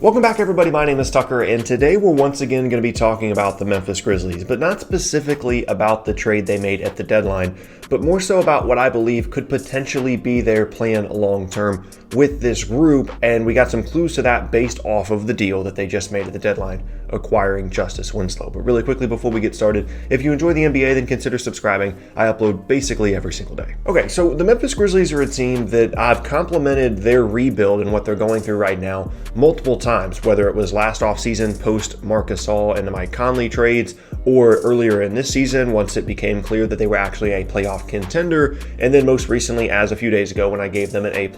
Welcome back, everybody. My name is Tucker, and today we're once again going to be talking about the Memphis Grizzlies, but not specifically about the trade they made at the deadline, but more so about what I believe could potentially be their plan long-term with this group, and we got some clues to that based off of the deal that they just made at the deadline, acquiring Justise Winslow. But really quickly before we get started, if you enjoy the NBA, then consider subscribing. I upload basically every single day. Okay, so the Memphis Grizzlies are a team that I've complimented their rebuild and what they're going through right now multiple times, whether it was last offseason post Marc Gasol and the Mike Conley trades, or earlier in this season once it became clear that they were actually a playoff contender, and then most recently as a few days ago when I gave them an A+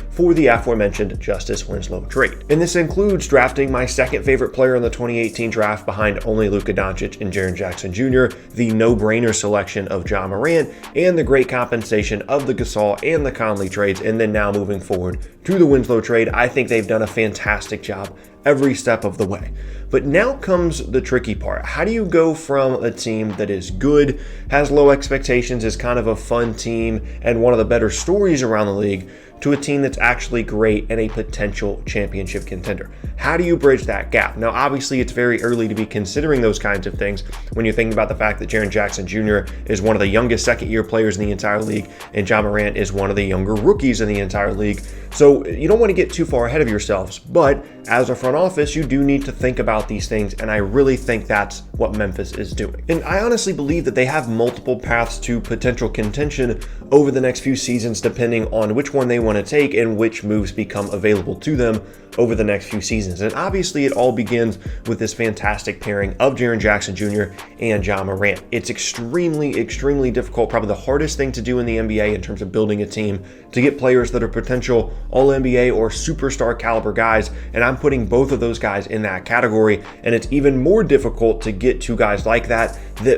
for the aforementioned Justise Winslow trade. And this includes drafting my second favorite player in the 2018 draft behind only Luka Doncic and Jaren Jackson Jr., the no-brainer selection of Ja Morant, and the great compensation of the Gasol and the Conley trades, and then now moving forward to the Winslow trade. I think they've done a fantastic job every step of the way. But now comes the tricky part. How do you go from a team that is good, has low expectations, is kind of a fun team, and one of the better stories around the league, to a team that's actually great and a potential championship contender? How do you bridge that gap? Now, obviously, it's very early to be considering those kinds of things when you're thinking about the fact that Jaren Jackson Jr. is one of the youngest second-year players in the entire league, and Ja Morant is one of the younger rookies in the entire league. So you don't want to get too far ahead of yourselves, but as a front office, you do need to think about these things, and I really think that's what Memphis is doing. And I honestly believe that they have multiple paths to potential contention over the next few seasons, depending on which one they want to take and which moves become available to them over the next few seasons. And obviously it all begins with this fantastic pairing of Jaren Jackson Jr. and Ja Morant. It's extremely difficult, probably the hardest thing to do in the NBA in terms of building a team, to get players that are potential All-NBA or superstar caliber guys, and I'm putting both of those guys in that category. And it's even more difficult to get two guys like that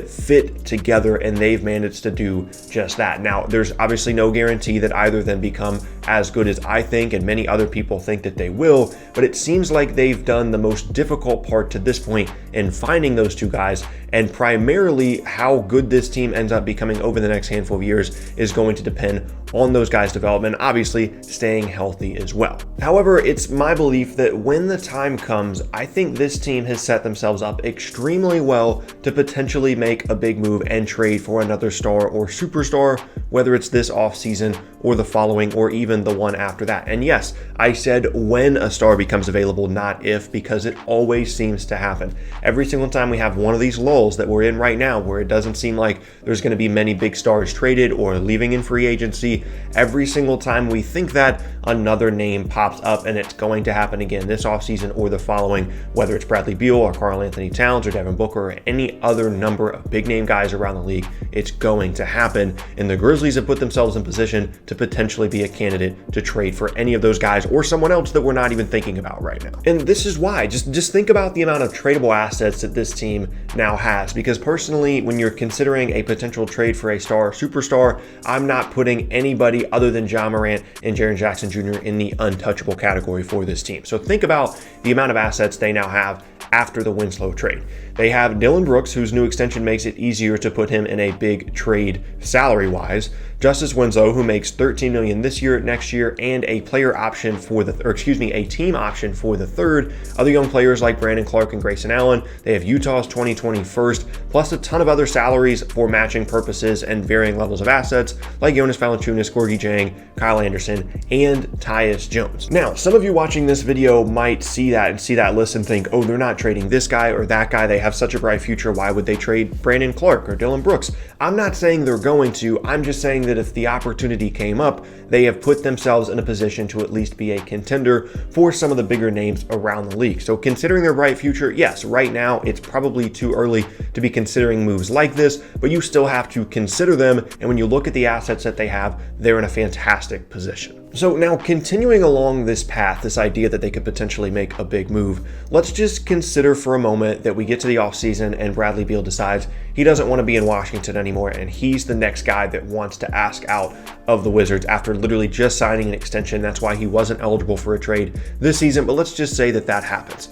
fit together, and they've managed to do just that. Now, there's obviously no guarantee that either of them become as good as I think and many other people think that they will, but it seems like they've done the most difficult part to this point in finding those two guys, and primarily how good this team ends up becoming over the next handful of years is going to depend on those guys' development, obviously staying healthy as well. However, it's my belief that when the time comes, I think this team has set themselves up extremely well to potentially make a big move and trade for another star or superstar, whether it's this offseason or the following or even the one after that. And yes, I said when a star becomes available, not if, because it always seems to happen. Every single time we have one of these lulls that we're in right now where it doesn't seem like there's going to be many big stars traded or leaving in free agency, every single time we think that, another name pops up, and it's going to happen again this offseason or the following, whether it's Bradley Beal or Karl-Anthony Towns or Devin Booker or any other number of big name guys around the league. It's going to happen, and the Grizzlies have put themselves in position to potentially be a candidate to trade for any of those guys or someone else that we're not even thinking about right now. And this is why, just think about the amount of tradable assets that this team now has, because personally, when you're considering a potential trade for a star or superstar, I'm not putting anybody other than Ja Morant and Jaren Jackson Jr. in the untouchable category for this team. So think about the amount of assets they now have after the Winslow trade. They have Dillon Brooks, whose new extension makes it easier to put him in a big trade salary-wise. Justise Winslow, who makes $13 million this year, next year, and a player option for a team option for the third. Other young players like Brandon Clarke and Grayson Allen. They have Utah's 2020 first, plus a ton of other salaries for matching purposes and varying levels of assets, like Jonas Valanciunas, Gorgui Dieng, Kyle Anderson, and Tyus Jones. Now, some of you watching this video might see that list and think, oh, they're not trading this guy or that guy. They have such a bright future. Why would they trade Brandon Clarke or Dillon Brooks? I'm not saying they're going to. I'm just saying that if the opportunity came up, they have put themselves in a position to at least be a contender for some of the bigger names around the league. So considering their bright future, yes, right now it's probably too early to be considering moves like this, but you still have to consider them. And when you look at the assets that they have, they're in a fantastic position. So now, continuing along this path, this idea that they could potentially make a big move, let's just consider for a moment that we get to the offseason and Bradley Beal decides he doesn't want to be in Washington anymore, and he's the next guy that wants to ask out of the Wizards after literally just signing an extension. That's why he wasn't eligible for a trade this season, but let's just say that that happens.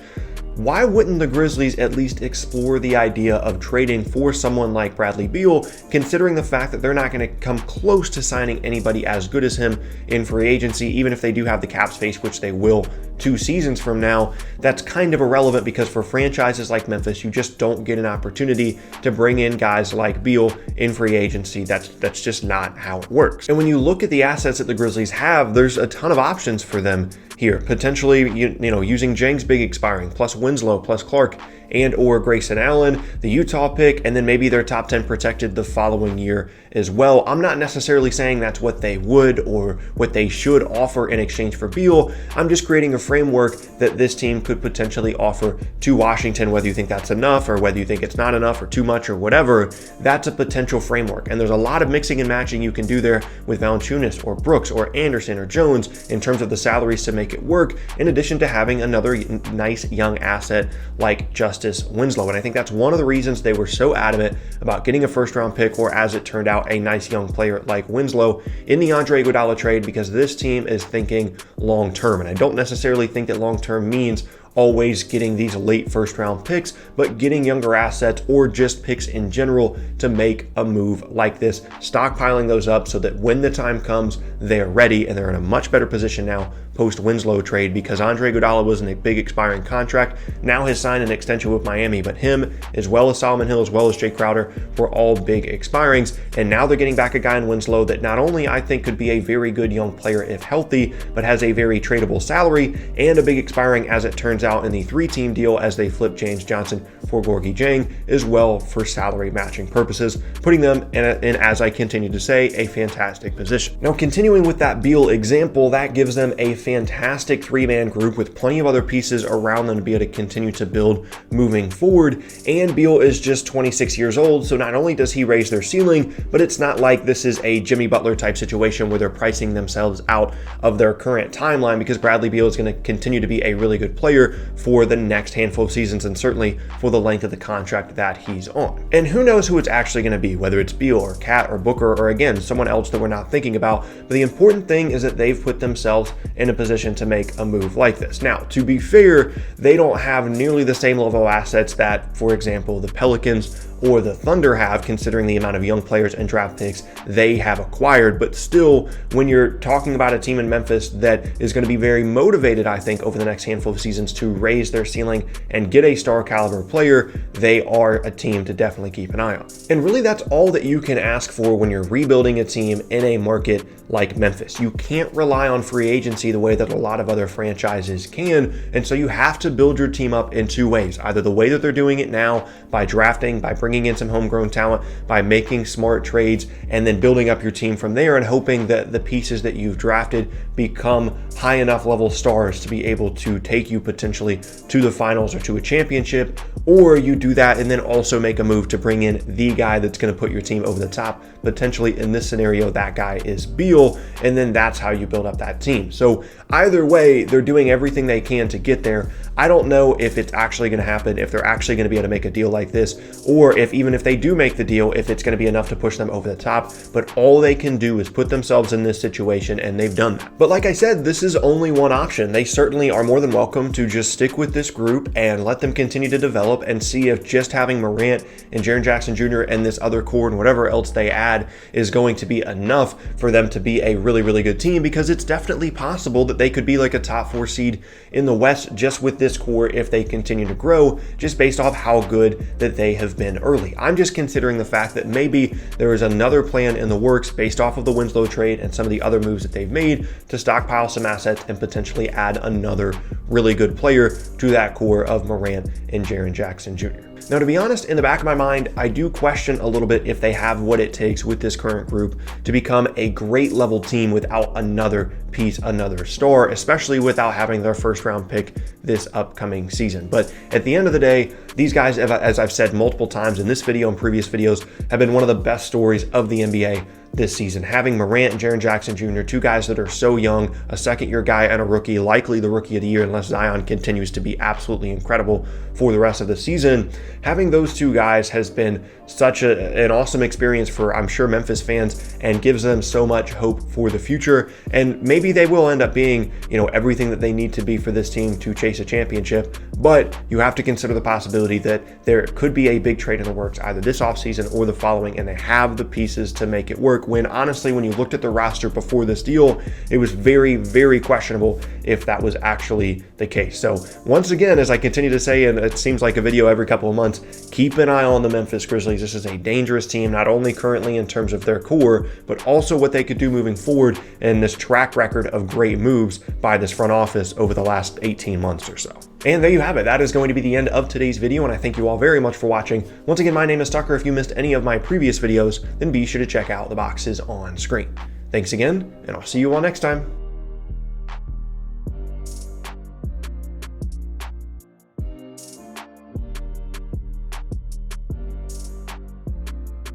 Why wouldn't the Grizzlies at least explore the idea of trading for someone like Bradley Beal, considering the fact that they're not going to come close to signing anybody as good as him in free agency, even if they do have the cap space, which they will 2 seasons from now, that's kind of irrelevant because for franchises like Memphis, you just don't get an opportunity to bring in guys like Beal in free agency. That's just not how it works. And when you look at the assets that the Grizzlies have, there's a ton of options for them here. Potentially, using Jang's big expiring, plus Winslow, plus Clarke, and or Grayson Allen, the Utah pick, and then maybe their top 10 protected the following year as well. I'm not necessarily saying that's what they would or what they should offer in exchange for Beal. I'm just creating a framework that this team could potentially offer to Washington, whether you think that's enough or whether you think it's not enough or too much or whatever. That's a potential framework. And there's a lot of mixing and matching you can do there with Valanciunas or Brooks or Anderson or Jones in terms of the salaries to make it work, in addition to having another nice young asset like Justise Winslow. And I think that's one of the reasons they were so adamant about getting a first-round pick, or as it turned out, a nice young player like Winslow in the Andre Iguodala trade, because this team is thinking long-term. And I don't necessarily think that long-term means always getting these late first-round picks, but getting younger assets or just picks in general to make a move like this, stockpiling those up so that when the time comes, they're ready, and they're in a much better position now post-Winslow trade, because Andre Iguodala was in a big expiring contract, now has signed an extension with Miami, but him, as well as Solomon Hill, as well as Jay Crowder, were all big expirings, and now they're getting back a guy in Winslow that not only I think could be a very good young player if healthy, but has a very tradable salary and a big expiring, as it turns out, in the 3-team deal as they flip James Johnson for Gorgui Dieng as well for salary matching purposes, putting them in, as I continue to say, a fantastic position. Now, continuing with that Beal example, that gives them a fantastic 3-man group with plenty of other pieces around them to be able to continue to build moving forward. And Beal is just 26 years old, so not only does he raise their ceiling, but it's not like this is a Jimmy Butler type situation where they're pricing themselves out of their current timeline, because Bradley Beal is going to continue to be a really good player for the next handful of seasons, and certainly for the length of the contract that he's on. And who knows who it's actually going to be, whether it's Beal or Cat or Booker or, again, someone else that we're not thinking about. But the important thing is that they've put themselves in a position to make a move like this. Now, to be fair, they don't have nearly the same level of assets that, for example, the Pelicans or the Thunder have, considering the amount of young players and draft picks they have acquired. But still, when you're talking about a team in Memphis that is going to be very motivated, I think, over the next handful of seasons to raise their ceiling and get a star caliber player, they are a team to definitely keep an eye on. And really, that's all that you can ask for when you're rebuilding a team in a market like Memphis. You can't rely on free agency the way that a lot of other franchises can, and so you have to build your team up in 2 ways. Either the way that they're doing it now, by drafting, by bringing in some homegrown talent, by making smart trades, and then building up your team from there and hoping that the pieces that you've drafted become high enough level stars to be able to take you potentially to the finals or to a championship. Or you do that and then also make a move to bring in the guy that's going to put your team over the top. Potentially, in this scenario, that guy is Beal, and then that's how you build up that team. So either way, they're doing everything they can to get there. I don't know if it's actually going to happen, if they're actually going to be able to make a deal like this, or if even if they do make the deal, if it's going to be enough to push them over the top. But all they can do is put themselves in this situation, and they've done that. But like I said, this is only one option. They certainly are more than welcome to just stick with this group and let them continue to develop and see if just having Morant and Jaren Jackson Jr. and this other core and whatever else they add is going to be enough for them to be a really, really good team, because it's definitely possible that they could be like a top 4 seed in the West just with this core if they continue to grow, just based off how good that they have been early. I'm just considering the fact that maybe there is another plan in the works based off of the Winslow trade and some of the other moves that they've made to stockpile some assets and potentially add another really good player to that core of Morant and Jaren Jackson Jr. Now, to be honest, in the back of my mind, I do question a little bit if they have what it takes with this current group to become a great level team without another piece, another star, especially without having their first round pick this upcoming season. But at the end of the day, these guys, as I've said multiple times in this video and previous videos, have been one of the best stories of the NBA this season. Having Morant and Jaren Jackson Jr., 2 guys that are so young, a second-year guy and a rookie, likely the rookie of the year unless Zion continues to be absolutely incredible for the rest of the season. Having those 2 guys has been such an awesome experience for, I'm sure, Memphis fans, and gives them so much hope for the future. And maybe they will end up being, everything that they need to be for this team to chase a championship. But you have to consider the possibility that there could be a big trade in the works either this offseason or the following, and they have the pieces to make it work. work when honestly, when you looked at the roster before this deal, it was very, very questionable if that was actually the case. So once again, as I continue to say, and it seems like a video every couple of months, keep an eye on the Memphis Grizzlies. This is a dangerous team, not only currently in terms of their core, but also what they could do moving forward and this track record of great moves by this front office over the last 18 months or so. And there you have it. That is going to be the end of today's video, and I thank you all very much for watching. Once again, my name is Tucker. If you missed any of my previous videos, then be sure to check out the boxes on screen. Thanks again, and I'll see you all next time.